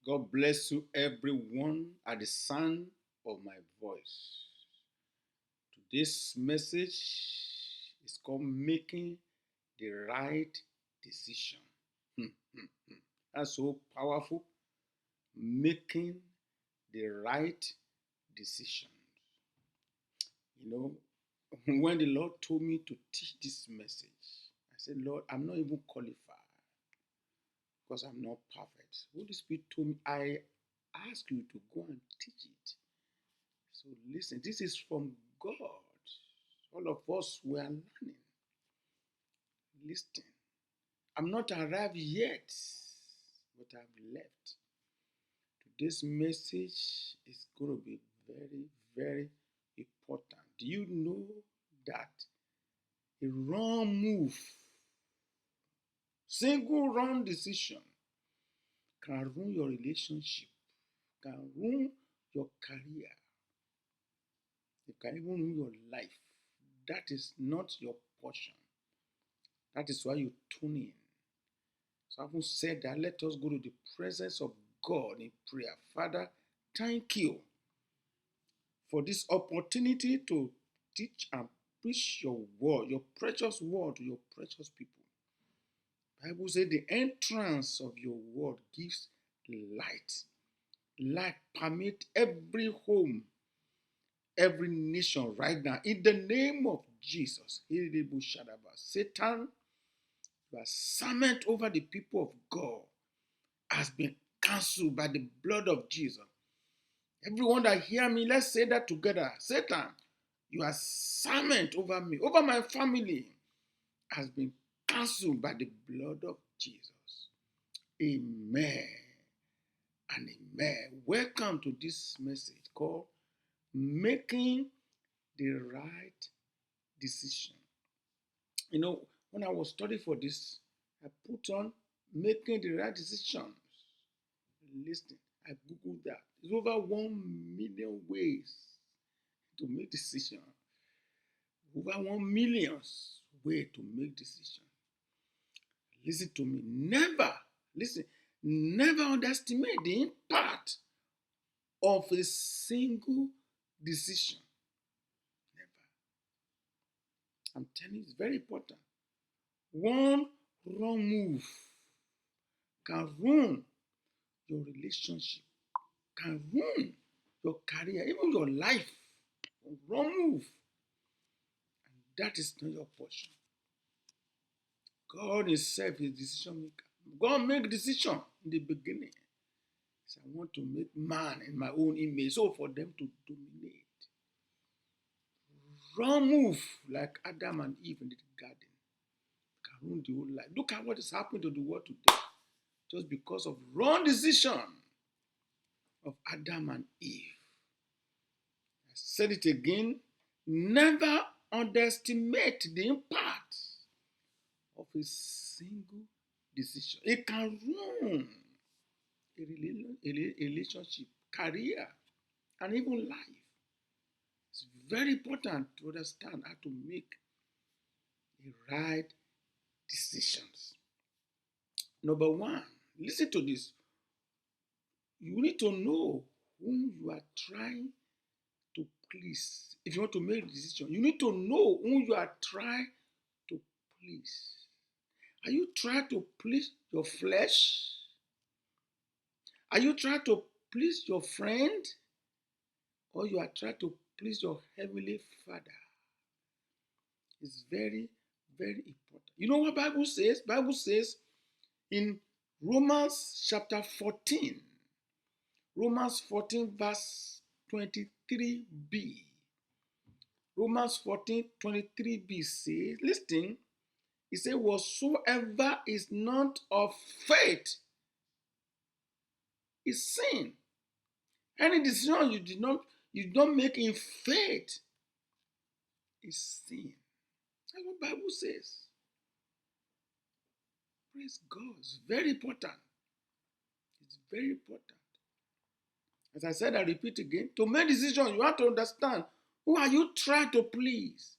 God bless you, everyone, at the sound of my voice. Today's message is called Making the Right Decision. Hmm, hmm, hmm. That's so powerful. Making the right decision. You know, when the Lord told me to teach this message, I said, Lord, I'm not even qualified because I'm not perfect. Holy Spirit told me, I ask you to go and teach it. So listen, this is from God. All of us were learning. Listen, I'm not arrived yet, but I've left. Today's message is going to be very, very important. Do you know that a wrong move, single wrong decision can ruin your relationship, can ruin your career, it can even ruin your life. That is not your portion. That is why you tune in. So having said that, let us go to the presence of God in prayer. Father, thank you for this opportunity to teach and preach your word, your precious word to your precious people. The Bible says the entrance of your word gives light. Light permeates every home, every nation right now. In the name of Jesus, Satan, your assignment over the people of God has been cancelled by the blood of Jesus. Everyone that hear me, let's say that together. Satan, your assignment over me, over my family, has been cancelled by the blood of Jesus. Amen and amen. Welcome to this message called Making the Right Decision. You know, when I was studying for this, I put on Making the Right Decisions. Listen, I googled that. There's over 1 million ways to make decision. Over 1 million way to make decision. Listen to me. Never underestimate the impact of a single decision. Never. I'm telling you, it's very important. One wrong move can ruin your relationship, can ruin your career, even your life. Wrong move. And that is not your portion. God Himself is decision maker. God make decision in the beginning. So I want to make man in my own image, so for them to dominate. Wrong move like Adam and Eve in the garden can ruin the whole life. Look at what is happening to the world today. Just because of wrong decision of Adam and Eve. I said it again. Never underestimate the impact of a single decision. It can ruin a relationship, career, and even life. It's very important to understand how to make the right decisions. Number one, listen to this. You need to know whom you are trying to please. If you want to make a decision, you need to know whom you are trying to please. Are you trying to please your flesh? Are you trying to please your friend? Or you are trying to please your heavenly Father? It's very, very important. You know what Bible says? Bible says in Romans chapter 14, Romans 14 verse 23b. Romans 14, 23b says, listen, it says, whatsoever is not of faith is sin. Any decision you don't make in faith is sin. That's what the Bible says. Praise God. It's very important. It's very important. As I said, I repeat again. To make decisions, you have to understand who are you trying to please.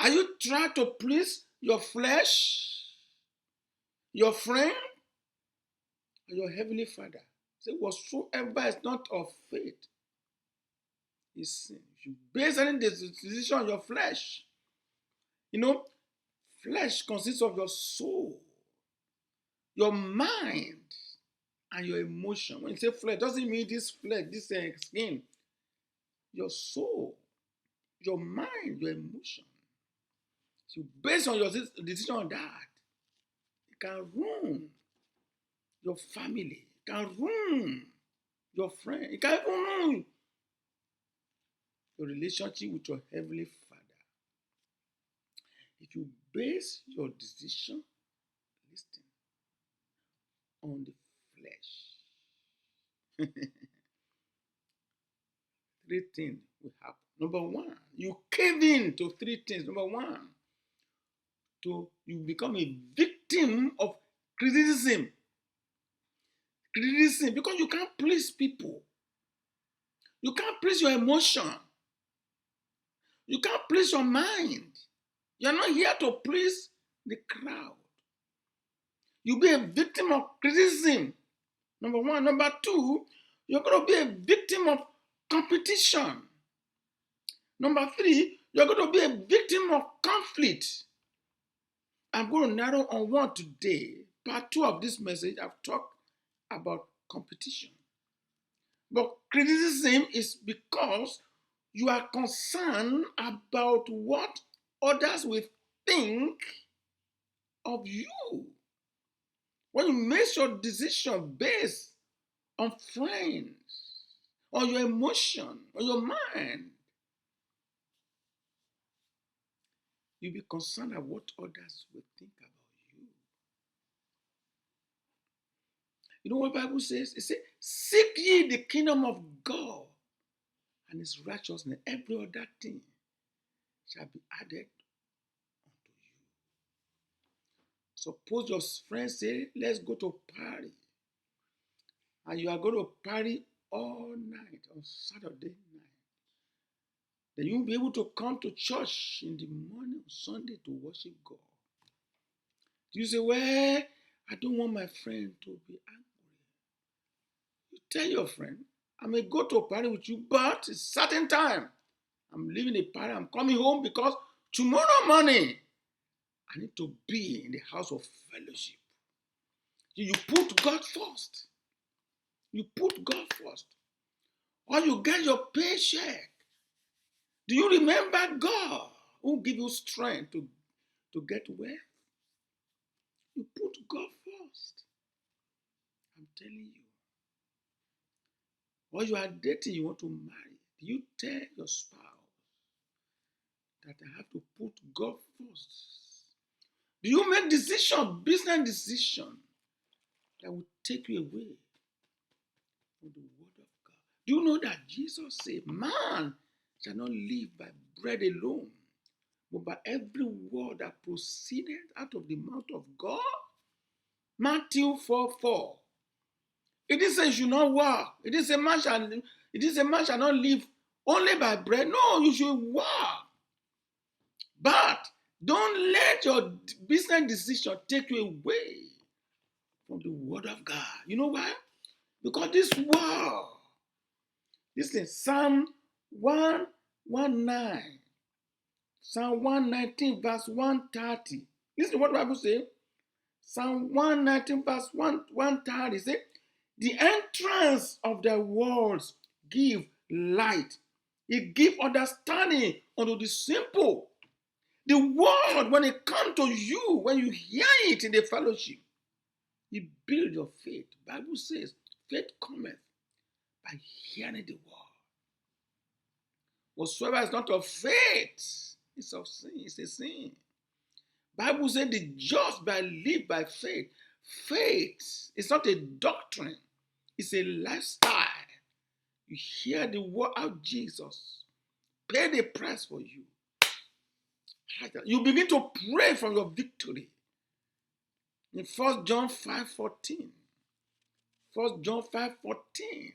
Are you trying to please your flesh, your friend, or your heavenly Father? Say, whatsoever is not of faith is sin. You base any decision on your flesh. You know, flesh consists of your soul, your mind, and your emotion. When you say flesh, doesn't mean this flesh, this skin. Your soul, your mind, your emotion. So based on your decision on that, it can ruin your family. It can ruin your friend. It can even ruin your relationship with your heavenly Father. If you base your decision, listen, on the flesh, three things will happen. Number one, you cave in to three things. Number one, you become a victim of criticism. Criticism, because you can't please people. You can't please your emotion. You can't please your mind. You're not here to please the crowd. You'll be a victim of criticism. Number one. Number two, you're going to be a victim of competition. Number three, you're going to be a victim of conflict. I'm going to narrow on one today. Part two of this message, I've talked about competition. But criticism is because you are concerned about what others will think of you. When you make your decision based on friends, on your emotion, on your mind, you'll be concerned about what others will think about you. You know what the Bible says? It says, seek ye the kingdom of God and his righteousness. Every other thing shall be added unto you. Suppose your friends say, let's go to party. And you are going to party all night on Saturday night. Then you won't be able to come to church in the morning on Sunday to worship God. You say, well, I don't want my friend to be angry. You tell your friend, I may go to a party with you, but it's a certain time. I'm leaving the party. I'm coming home because tomorrow morning I need to be in the house of fellowship. You put God first. You put God first. Or you get your paycheck. Do you remember God who give you strength to get well? You put God first. I'm telling you. Or you are dating, you want to marry. Do you tell your spouse that I have to put God first? Do you make decision, business decision, that will take you away from the word of God? Do you know that Jesus said, man shall not live by bread alone, but by every word that proceeded out of the mouth of God? Matthew 4:4. It didn't say you should not work. It didn't say man shall not live only by bread. No, you should work. But don't let your business decision take you away from the word of God. You know why? Because this word, listen, Psalm 119, Psalm 119, verse 130. Listen to what the Bible says. Psalm 119, verse 130 says, the entrance of the words give light. It gives understanding unto the simple. The word, when it comes to you, when you hear it in the fellowship, it builds your faith. The Bible says, faith cometh by hearing the word. Whatsoever is not of faith is of sin. It's a sin. Bible says the just live by faith. Faith is not a doctrine. It's a lifestyle. You hear the word of Jesus. Pay the price for you. You begin to pray from your victory. In 1 John 5:14. 1 John 5:14.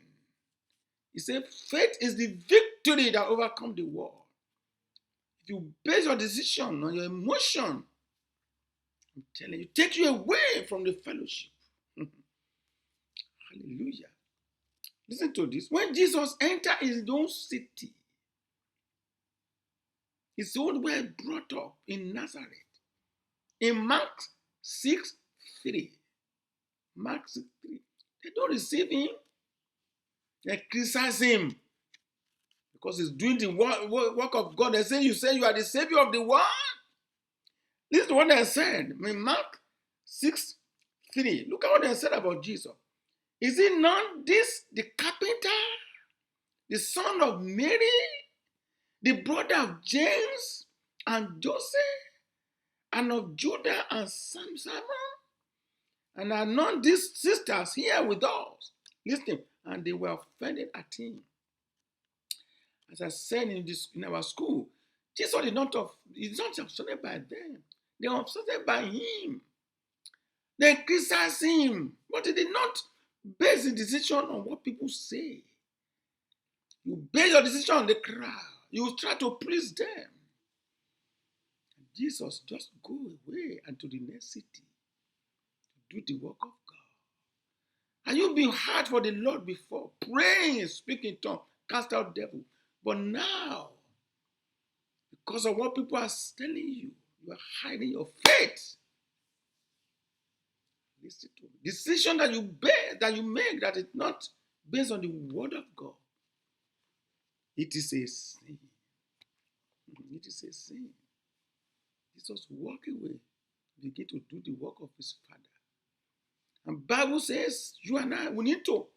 He said, faith is the victory that overcomes the world. If you base your decision on your emotion, I'm telling you, take you away from the fellowship. Hallelujah. Listen to this. When Jesus entered his own city, his own were brought up in Nazareth. In Mark 6:3, Mark 6:3, they don't receive him. They criticize him because he's doing the work of God. They say you are the savior of the world. This is what they said in Mark 6:3. Look at what they said about Jesus. Is it not this the carpenter, the son of Mary, the brother of James and Joseph, and of Judah and Simon? And are not these sisters here with us? Listen, and they were offended at him. As I said in our school, Jesus is not offended by them. They are offended by him. They criticize him, but they did not base the decision on what people say. You base your decision on the crowd. You try to please them. Jesus just go away and to the next city to do the work of God. And you've been hard for the Lord before, praying, speaking tongues, cast out devil. But now, because of what people are telling you, you are hiding your faith. Listen to me. Decision that you make that is not based on the word of God, it is a sin. It is a sin. Jesus walk away, begin to do the work of his Father. And Bible says, you and I, we need to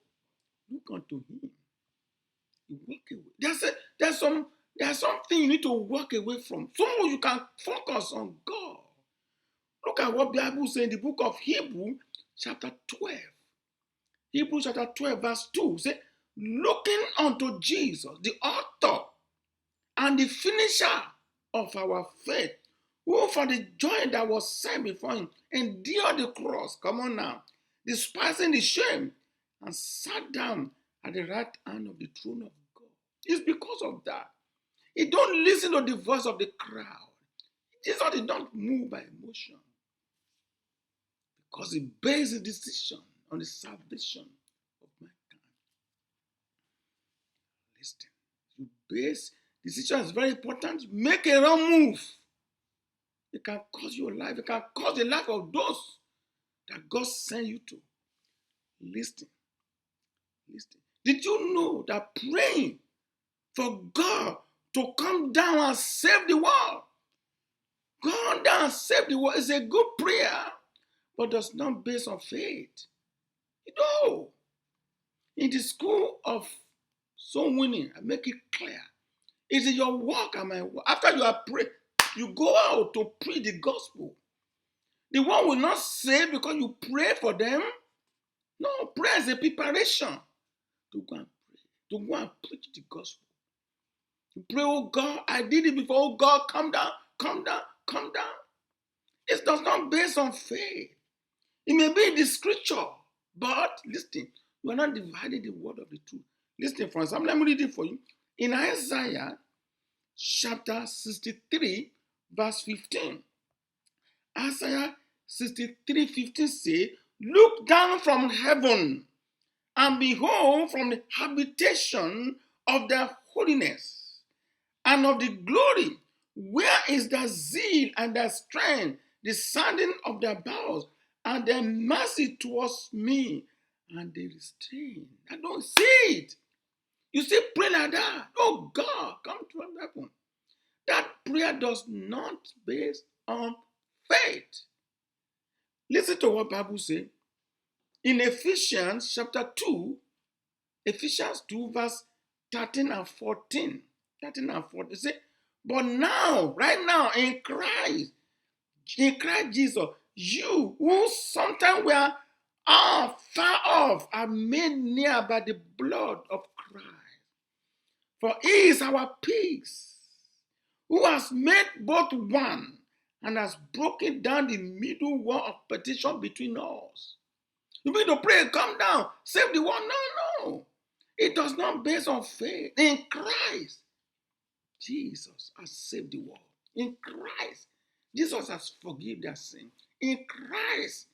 look unto him. You walk away. There's something you need to walk away from. So you can focus on God. Look at what the Bible says in the book of Hebrews, chapter 12. Hebrews chapter 12, verse 2 say, looking unto Jesus, the author and the finisher of our faith, who for the joy that was set before him endured the cross, come on now, despising the shame, and sat down at the right hand of the throne of God. It's because of that. He don't listen to the voice of the crowd. Jesus did not move by emotion, because he based his decision on the salvation of mankind. Listen, you base decision is very important. Make a wrong move. It can cost your life. It can cost the life of those that God sent you to. Listen. Did you know that praying for God to come down and save the world, come down and save the world is a good prayer, but does not based on faith? You know, in the school of soul winning, I make it clear. It is your work and my work. After you are praying, you go out to preach the gospel. The one will not save because you pray for them. No, prayer is a preparation to go and pray, to go and preach the gospel. You pray, oh God, I did it before. Oh God, come down, come down, come down. It does not based on faith. It may be in the scripture, but listen, you are not dividing the word of the truth. Listen, for example, let me read it for you. In Isaiah chapter 63, verse 15. Isaiah 63:15 say, look down from heaven and behold from the habitation of their holiness and of the glory. Where is their zeal and their strength, the sounding of their bows and their mercy towards me? And they restrain. I don't see it. You see, pray like that. Oh God, come to heaven. That prayer does not based on faith. Listen to what Bible says in Ephesians chapter 2, Ephesians 2 verse 13 and 14. 13 and 14 say, but now, right now in Christ Jesus, you who sometimes were far off are made near by the blood of Christ. For he is our peace, who has made both one and has broken down the middle wall of partition between us. You need to pray, come down, save the world. No. It does not based on faith. In Christ, Jesus has saved the world. In Christ, Jesus has forgiven their sin. In Christ,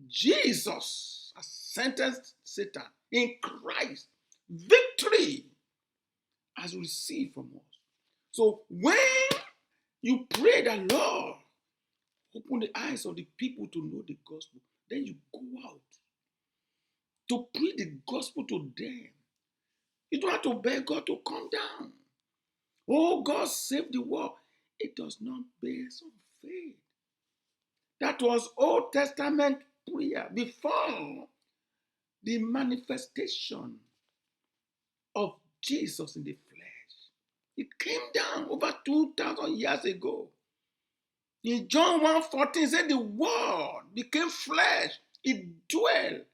Jesus has sentenced Satan in Christ. Victory has received from us. So when you pray that, Lord, open the eyes of the people to know the gospel, then you go out to preach the gospel to them. You don't have to beg God to come down. Oh, God save the world. It does not base on faith. That was Old Testament prayer before the manifestation of Jesus in the flesh. It came down over 2,000 years ago. In John 1:14, it said the word became flesh. It dwelt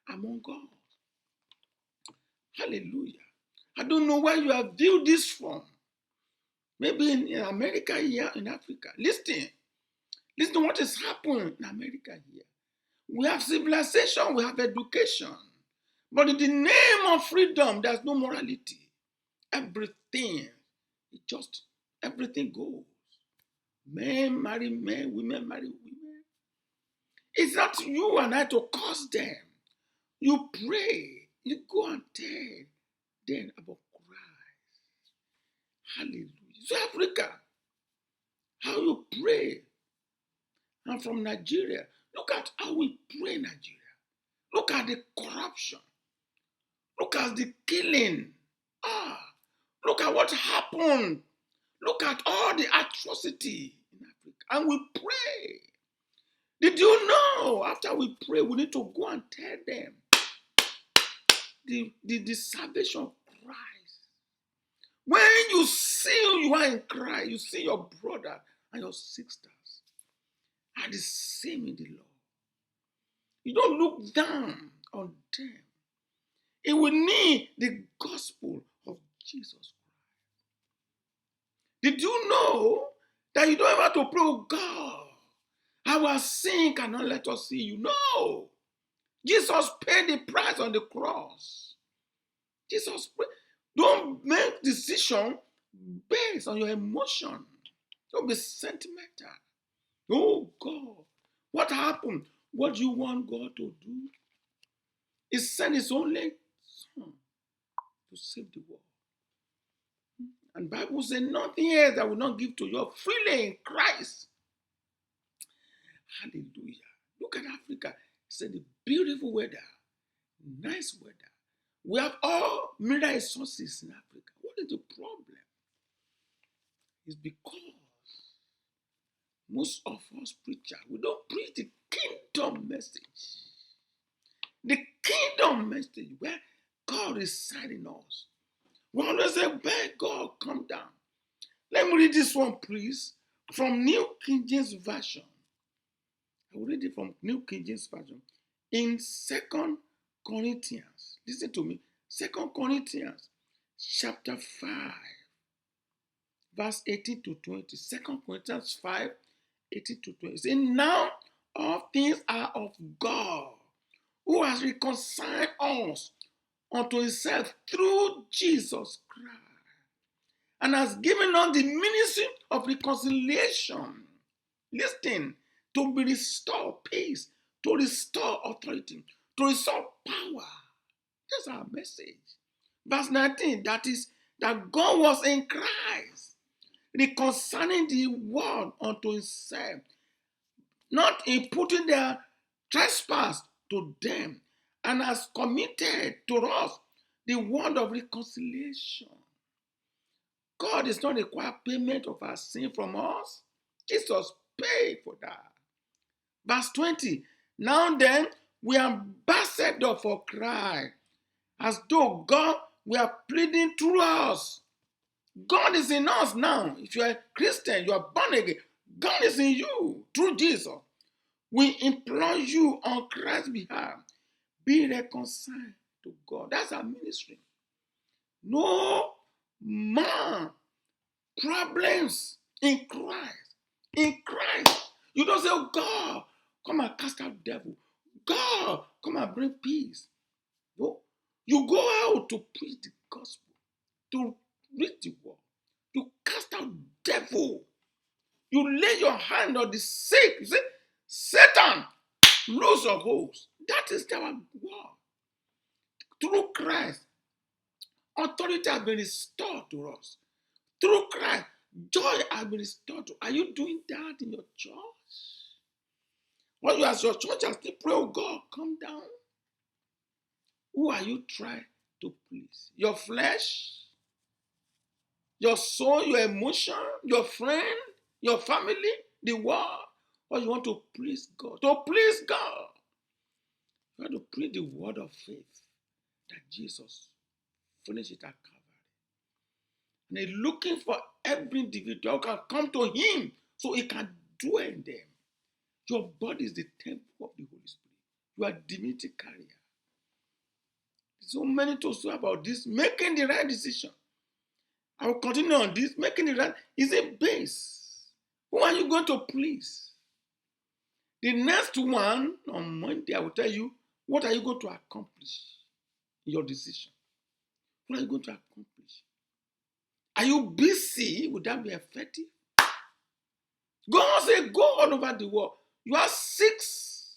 among us. Hallelujah. I don't know where you have viewed this from. Maybe in America here, in Africa. Listen to what is happening in America here. We have civilization, we have education. But in the name of freedom, there's no morality. Everything, everything goes. Men marry men, women marry women. It's not you and I to curse them. You pray, you go and tell them about Christ. Hallelujah. So Africa, how you pray. And from Nigeria, look at how we pray in Nigeria. Look at the corruption. Look at the killing. Look at what happened. Look at all the atrocity in Africa. And we pray. Did you know after we pray, we need to go and tell them the salvation of Christ. When you see you are in Christ, you see your brother and your sisters are the same in the Lord. You don't look down on them. It will need the gospel of Jesus Christ. Did you know that you don't have to pray, oh God, our sin cannot let us see you? No. Jesus paid the price on the cross. Jesus paid. Don't make decision based on your emotion. Don't be sentimental. Oh God, what happened? What do you want God to do? He sent his only son to save the world. And the Bible says nothing else I will not give to you freely in Christ. Hallelujah. Look at Africa. It's a beautiful weather, nice weather. We have all mineral resources in Africa. What is the problem? It's because most of us preachers, we don't preach the kingdom message. The kingdom message where God resides in us. We always say, beg God, come down. Let me read this one, please, from New King James Version. I will read it from New King James Version. In 2 Corinthians, listen to me, 2 Corinthians chapter 5, verse 18 to 20. 2 Corinthians 5, 18 to 20. Say, now all things are of God, who has reconciled us unto himself through Jesus Christ, and has given us the ministry of reconciliation. Listen, to be restored peace, to restore authority, to restore power. That's our message. Verse 19, that is, that God was in Christ, reconciling the world unto himself, not imputing their trespass to them, and has committed to us the word of reconciliation. God is not require payment of our sin from us. Jesus paid for that. Verse 20, now then, we are ambassador for Christ, as though God were pleading through us. God is in us now. If you are a Christian, you are born again. God is in you through Jesus. We implore you on Christ's behalf, be reconciled to God. That's our ministry. No man problems in Christ. In Christ. You don't say, oh God, come and cast out devil. God, come and bring peace. No. You go out to preach the gospel, to read the word, to cast out devil. You lay your hand on the sick. You say, Satan, lose your hopes. That is our war. Through Christ, authority has been restored to us. Through Christ, joy has been restored to. Are you doing that in your church? When you ask your church and still pray, oh God, come down. Who are you trying to please? Your flesh? Your soul, your emotion, your friend, your family, the world? Or you want to please God? To please God, you have to preach the word of faith that Jesus finished it at Calvary. And he's looking for every individual who can come to him so he can dwell in them. Your body is the temple of the Holy Spirit. You are divinity carrier. So many to say about this, making the right decision. I will continue on this. Making the right is a base. Who are you going to please? The next one on Monday, I will tell you what are you going to accomplish in your decision. What are you going to accomplish? Are you busy? Would that be effective? God say go all over the world. You have 6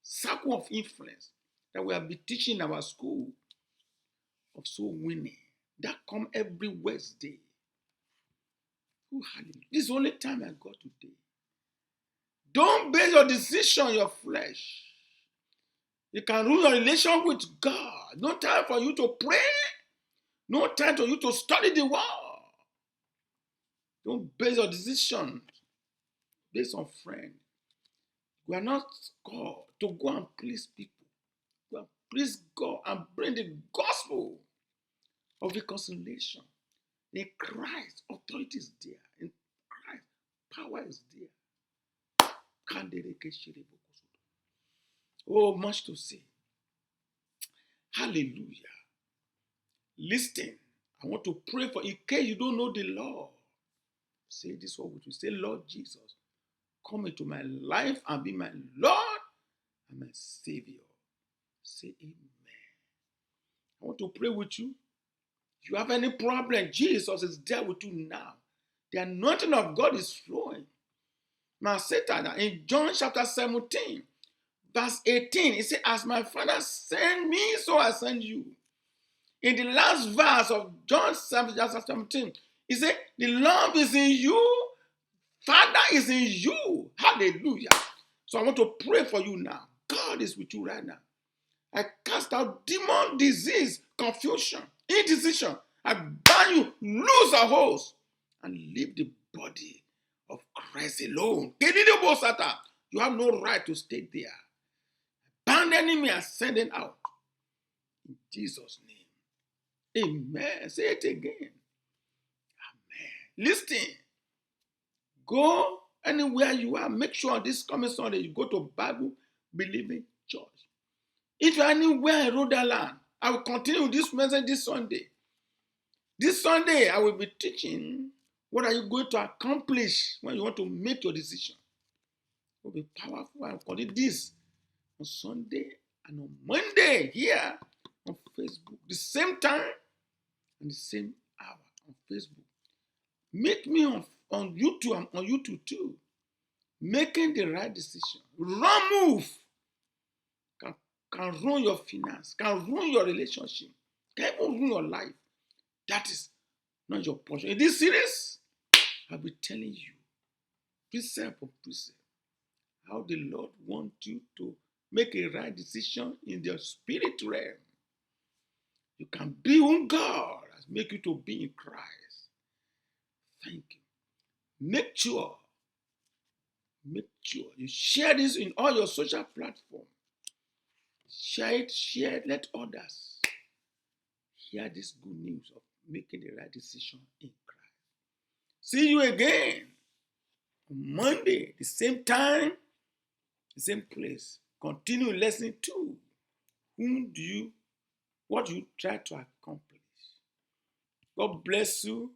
circles of influence that we have been teaching in our school of soul winning. That come every Wednesday. Oh, hallelujah. This is the only time I got today. Don't base your decision on your flesh. You can ruin your relation with God. No time for you to pray. No time for you to study the word. Don't base your decision based on friends. We are not called to go and please people. Go and please God and bring the gospel of reconciliation. In Christ, authority is there. In Christ, power is there. Oh, much to say. Hallelujah. Listen, I want to pray for in case you don't know the Lord. Say this word with you. Say, Lord Jesus, come into my life and be my Lord and my Savior. Say amen. I want to pray with you. If you have any problem, Jesus is there with you now. The anointing of God is flowing. Now, Satan, in John chapter 17, verse 18, he said, as my Father sent me, so I send you. In the last verse of John chapter 17, he said, the love is in you, Father is in you. Hallelujah. So I want to pray for you now. God is with you right now. I cast out demon, disease, confusion, indecision. I ban you, lose a host, and leave the body of Christ alone. You have no right to stay there. Ban the enemy and send it out. In Jesus' name. Amen. Say it again. Amen. Listen. Go anywhere you are. Make sure this coming Sunday you go to Bible believing church. If you are anywhere in Rhode Island, I will continue this message this Sunday. This Sunday, I will be teaching what are you going to accomplish when you want to make your decision. It will be powerful. I will continue this on Sunday and on Monday here on Facebook. The same time and the same hour on Facebook. Meet me on YouTube. I'm on YouTube too. Making the right decision. Wrong move can ruin your finance, can ruin your relationship, can even ruin your life. That is not your portion. In this series, I'll be telling you, precept for precept, how the Lord wants you to make a right decision in the spirit realm. You can be whom God has made you to be in Christ. Thank you. Make sure you share this in all your social platforms. Share it, let others hear this good news of making the right decision in Christ. See you again on Monday, the same time, the same place. Continue lesson 2. What you try to accomplish. God bless you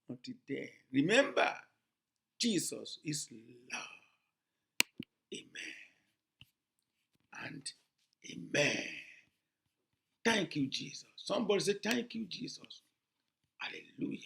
until then. Remember, Jesus is love. Amen. And amen. Thank you, Jesus. Somebody say, thank you, Jesus. Hallelujah.